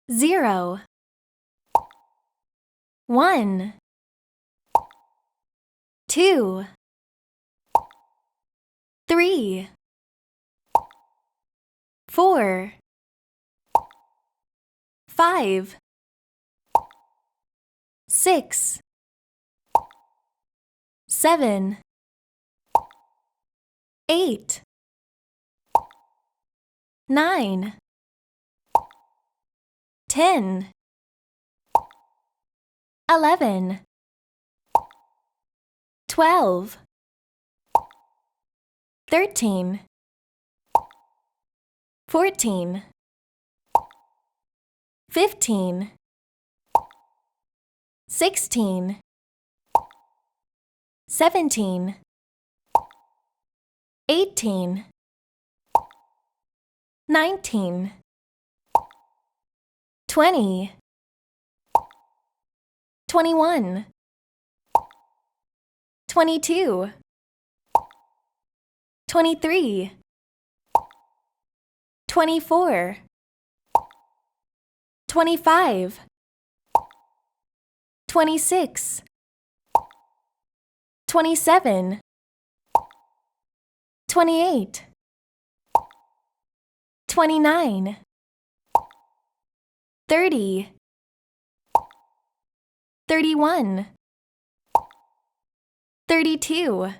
0, 1, 2, 3, 4, 5, 6, 7, 8, 9, 10, 11, 12, 13, 14, 15, 16, 17, 18, 19, 20, 21, 22, 23, 24, 25, 26, 27, 28, 29, 30, 31, 32,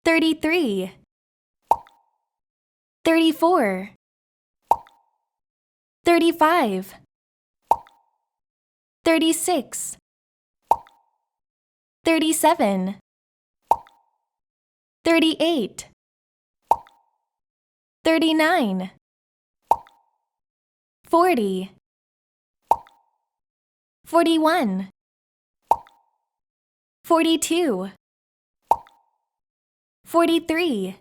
33, 34, 35, 36, 37, 38, 39, 40, 41, 42, 43,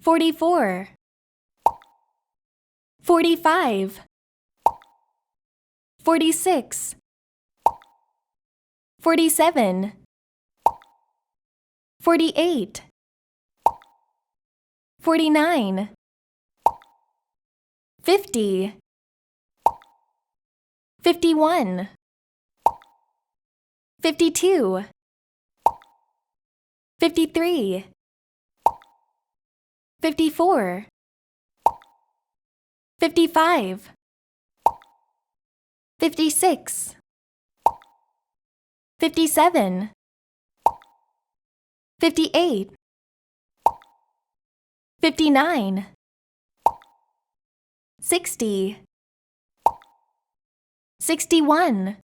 44, 45, 46, 47, 48, 49, 50, 51, 52, 53, 54, 55, 56, 57, 58, 59, 60, 61,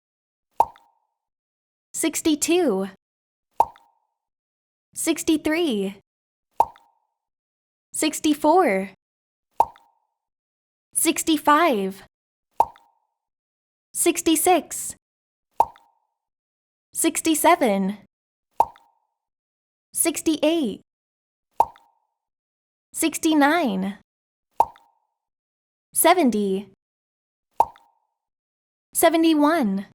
62, 63, 64, 65, 66, 67, 68, 69, 70, 71,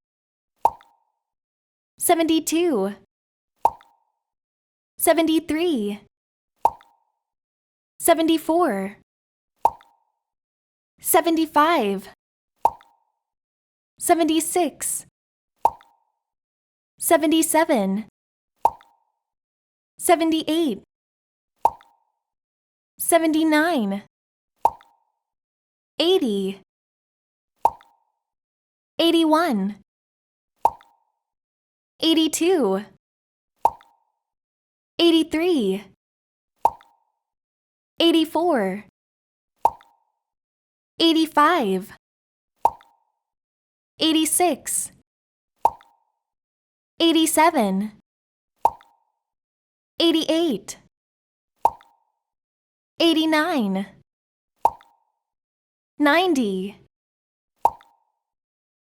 72, 73, 74, 75, 76, 77, 78, 79, 80, 81, 82, 83, 84, 85, 86, 87, 88, 89, 90,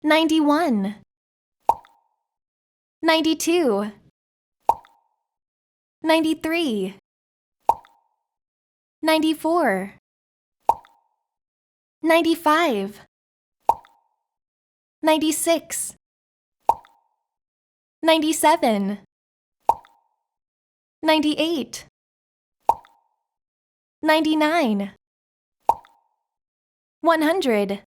91, 92, 93, 94, 95, 96, 97, 98, 99, 100.